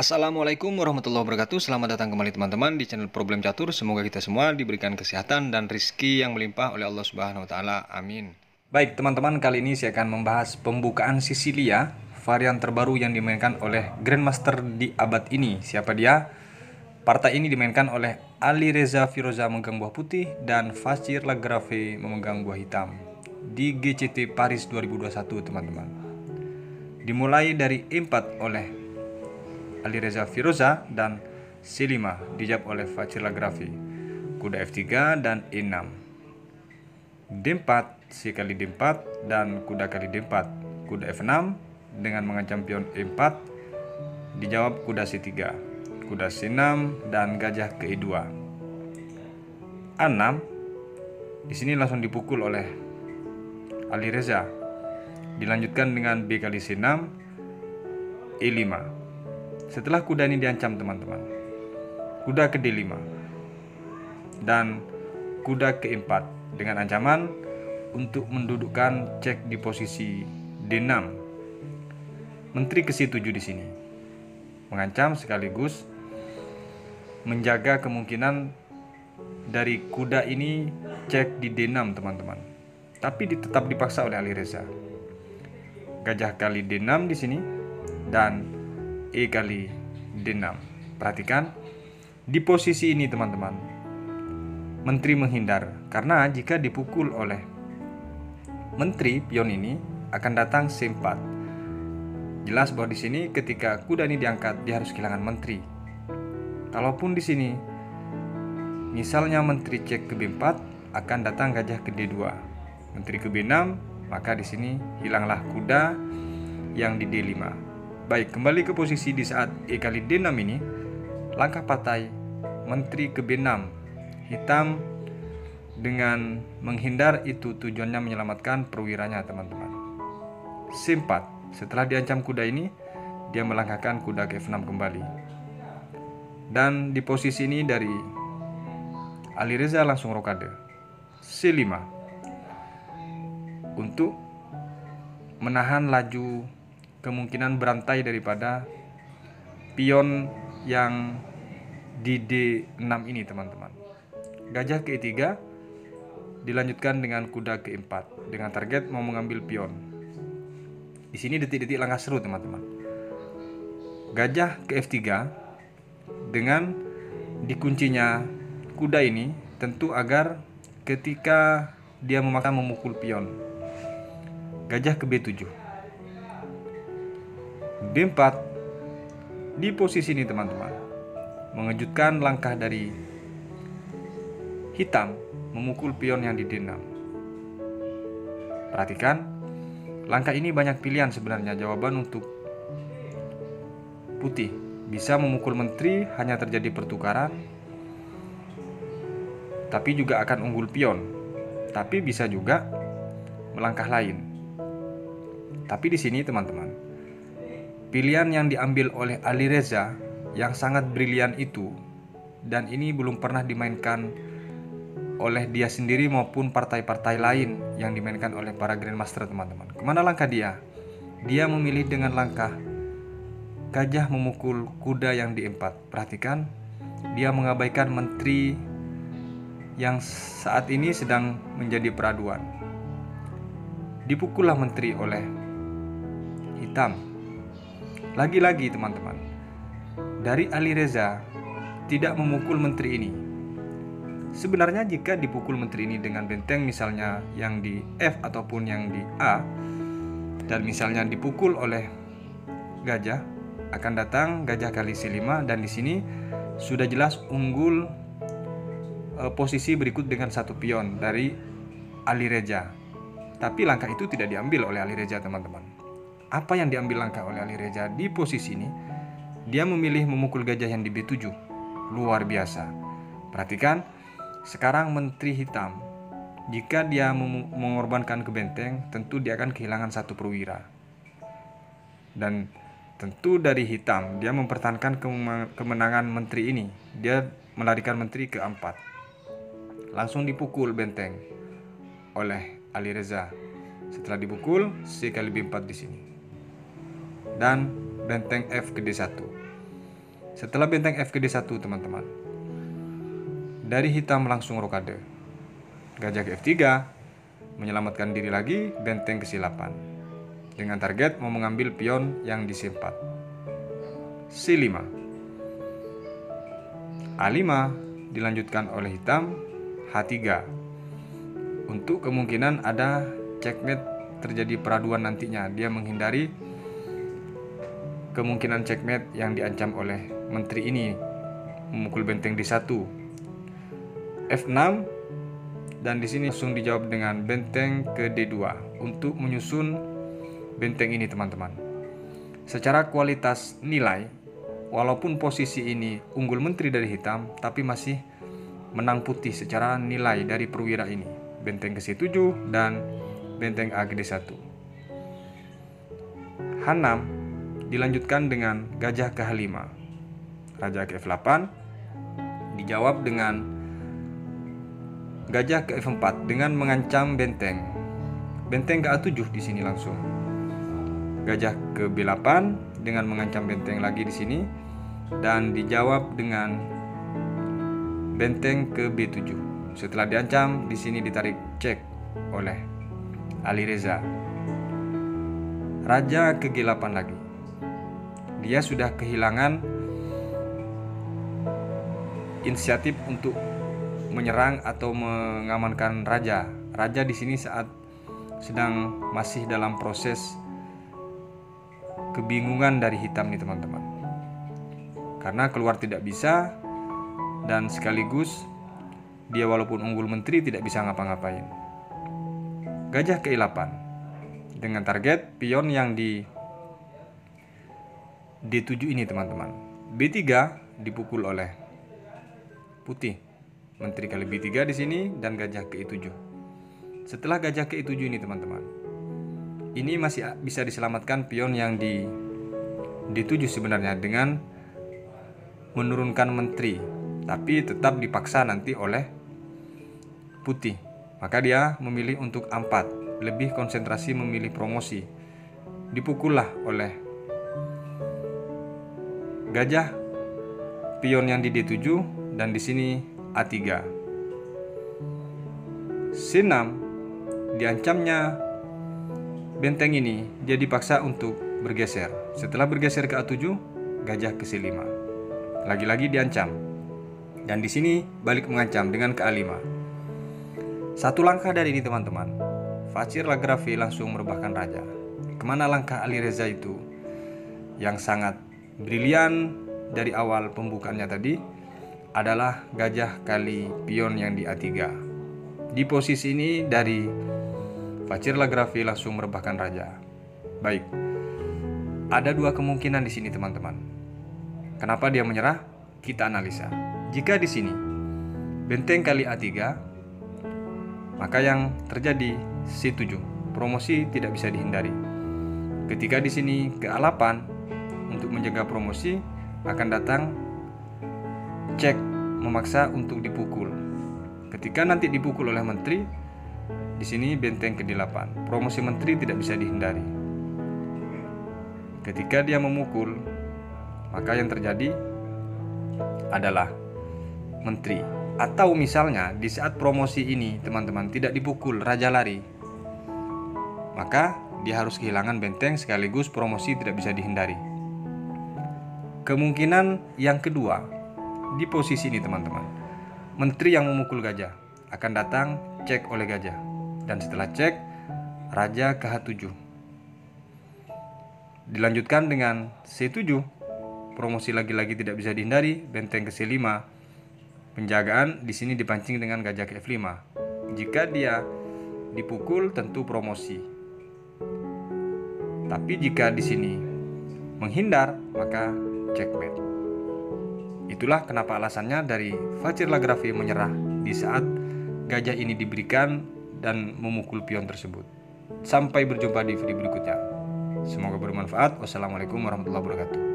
Assalamualaikum warahmatullahi wabarakatuh. Selamat datang kembali teman-teman di channel Problem Catur. Semoga kita semua diberikan kesehatan dan rizki yang melimpah oleh Allah Subhanahu wa taala. Amin. Baik, teman-teman, kali ini saya akan membahas pembukaan Sicilia, varian terbaru yang dimainkan oleh Grandmaster di abad ini. Siapa dia? Partai ini dimainkan oleh Alireza Firoza memegang buah putih dan Fasir Lagrave memegang buah hitam di GCT Paris 2021, teman-teman. Dimulai dari E4 oleh Alireza Firoza dan C5 dijawab oleh Fasir Lagrave. Kuda F3 dan E6. D4, C kali D4 dan kuda kali D4. Kuda F6 dengan mengancam pion E4 dijawab kuda C3. Kuda C6 dan gajah ke E2. A6 di sini langsung dipukul oleh Alireza. Dilanjutkan dengan B kali C6, E5. Setelah kuda ini diancam, teman-teman, kuda ke D5 dan kuda ke E4 dengan ancaman untuk mendudukkan cek di posisi D6. Menteri ke C7 di sini mengancam sekaligus menjaga kemungkinan dari kuda ini cek di D6, teman-teman. Tapi tetap dipaksa oleh Alireza. Gajah kali D6 di sini dan E kali D6. Perhatikan di posisi ini, teman-teman. Menteri menghindar karena jika dipukul oleh menteri, pion ini akan datang C4. Jelas bahwa di sini ketika kuda ini diangkat dia harus kehilangan menteri. Kalaupun di sini misalnya menteri cek ke B4, akan datang gajah ke D2. Menteri ke B6, maka di sini hilanglah kuda yang di D5. Baik, kembali ke posisi di saat E kali D6 ini, langkah partai menteri ke B6. Hitam dengan menghindar itu tujuannya menyelamatkan perwiranya, teman-teman. C4, setelah diancam kuda ini, dia melangkahkan kuda ke F6 kembali. Dan di posisi ini dari Alireza langsung rokade. C5 untuk menahan laju kemungkinan berantai daripada pion yang di D6 ini, teman-teman. Gajah ke E3 dilanjutkan dengan kuda ke E4 dengan target mau mengambil pion. Di sini detik-detik langkah seru, teman-teman. Gajah ke F3 dengan dikuncinya kuda ini tentu agar ketika dia memaksa memukul pion. Gajah ke B7. D4 di posisi ini, teman-teman, mengejutkan langkah dari hitam memukul pion yang di D6. Perhatikan, langkah ini banyak pilihan sebenarnya. Jawaban untuk putih bisa memukul menteri, hanya terjadi pertukaran, tapi juga akan unggul pion. Tapi bisa juga melangkah lain. Tapi di sini, teman-teman, pilihan yang diambil oleh Alireza yang sangat brilian itu, dan ini belum pernah dimainkan oleh dia sendiri maupun partai-partai lain yang dimainkan oleh para Grandmaster, teman-teman. Kemana langkah dia? Dia memilih dengan langkah gajah memukul kuda yang di E4. Perhatikan, dia mengabaikan menteri yang saat ini sedang menjadi peraduan. Dipukullah menteri oleh hitam. Lagi-lagi, teman-teman, dari Alireza tidak memukul menteri ini. Sebenarnya jika dipukul menteri ini dengan benteng misalnya yang di F ataupun yang di A, dan misalnya dipukul oleh gajah, akan datang gajah kali C5, dan di sini sudah jelas unggul posisi berikut dengan satu pion dari Alireza. Tapi langkah itu tidak diambil oleh Alireza, teman-teman. Apa yang diambil langkah oleh Alireza di posisi ini? Dia memilih memukul gajah yang di B7. Luar biasa. Perhatikan, sekarang menteri hitam, jika dia mengorbankan ke benteng, tentu dia akan kehilangan satu perwira. Dan tentu dari hitam, dia mempertahankan kemenangan menteri ini. Dia melarikan menteri ke A4. Langsung dipukul benteng oleh Alireza. Setelah dipukul, C kali B4 di sini. Dan benteng F ke D1. Setelah benteng F ke D1 teman-teman, dari hitam langsung rokade. Gajah ke F3, menyelamatkan diri lagi, benteng ke C8 dengan target mau mengambil pion yang di C4. C5, A5 dilanjutkan oleh hitam, H3 untuk kemungkinan ada checkmate terjadi peraduan nantinya. Dia menghindari kemungkinan checkmate yang diancam oleh menteri ini memukul benteng D1. F6 dan di sini langsung dijawab dengan benteng ke D2 untuk menyusun benteng ini teman-teman. Secara kualitas nilai, walaupun posisi ini unggul menteri dari hitam, tapi masih menang putih secara nilai dari perwira ini. Benteng ke C7 dan benteng A ke D1. H6 dilanjutkan dengan gajah ke H5. Raja ke F8 dijawab dengan gajah ke F4 dengan mengancam benteng. Benteng ke A7 di sini langsung. Gajah ke B8 dengan mengancam benteng lagi di sini dan dijawab dengan benteng ke B7. Setelah diancam, di sini ditarik cek oleh Ali Reza. Raja ke G8 lagi. Dia sudah kehilangan inisiatif untuk menyerang atau mengamankan raja. Raja di sini saat sedang masih dalam proses kebingungan dari hitam nih teman-teman. Karena keluar tidak bisa dan sekaligus dia walaupun unggul menteri tidak bisa ngapa-ngapain. Gajah ke E8 dengan target pion yang di D7 ini teman-teman. B3 dipukul oleh putih. Menteri kali B3 di sini dan gajah ke E7. Setelah gajah ke E7 ini teman-teman, ini masih bisa diselamatkan pion yang di D7 sebenarnya dengan menurunkan menteri, tapi tetap dipaksa nanti oleh putih. Maka dia memilih untuk A4, lebih konsentrasi memilih promosi. Dipukullah oleh gajah pion yang di D7 dan di sini A3. C6 diancamnya benteng ini, dia dipaksa untuk bergeser. Setelah bergeser ke A7, gajah ke C5. Lagi-lagi diancam. Dan di sini balik mengancam dengan ke A5. Satu langkah dari ini teman-teman, Fachir Lagravi langsung merebahkan raja. Kemana langkah Ali Reza itu yang sangat brilian dari awal pembukaannya tadi adalah gajah kali pion yang di A3. Di posisi ini dari Fachir Lagravi langsung merebahkan raja. Baik, ada dua kemungkinan di sini teman-teman. Kenapa dia menyerah? Kita analisa. Jika di sini benteng kali A3, maka yang terjadi C7, promosi tidak bisa dihindari. Ketika di sini ke A8 untuk menjaga promosi akan datang cek memaksa untuk dipukul. Ketika nanti dipukul oleh menteri, di sini benteng ke D8, promosi menteri tidak bisa dihindari. Ketika dia memukul, maka yang terjadi adalah menteri. Atau misalnya di saat promosi ini teman-teman tidak dipukul, raja lari, maka dia harus kehilangan benteng sekaligus promosi tidak bisa dihindari. Kemungkinan yang kedua, di posisi ini teman-teman, menteri yang memukul gajah akan datang cek oleh gajah. Dan setelah cek, raja ke H7. Dilanjutkan dengan C7, promosi lagi-lagi tidak bisa dihindari, benteng ke C5. Penjagaan di sini dipancing dengan gajah ke F5. Jika dia dipukul tentu promosi. Tapi jika di sini menghindar, maka checkmate. Itulah kenapa alasannya dari Fachir Lagravi menyerah di saat gajah ini diberikan dan memukul pion tersebut. Sampai berjumpa di video berikutnya. Semoga bermanfaat. Wassalamualaikum warahmatullahi wabarakatuh.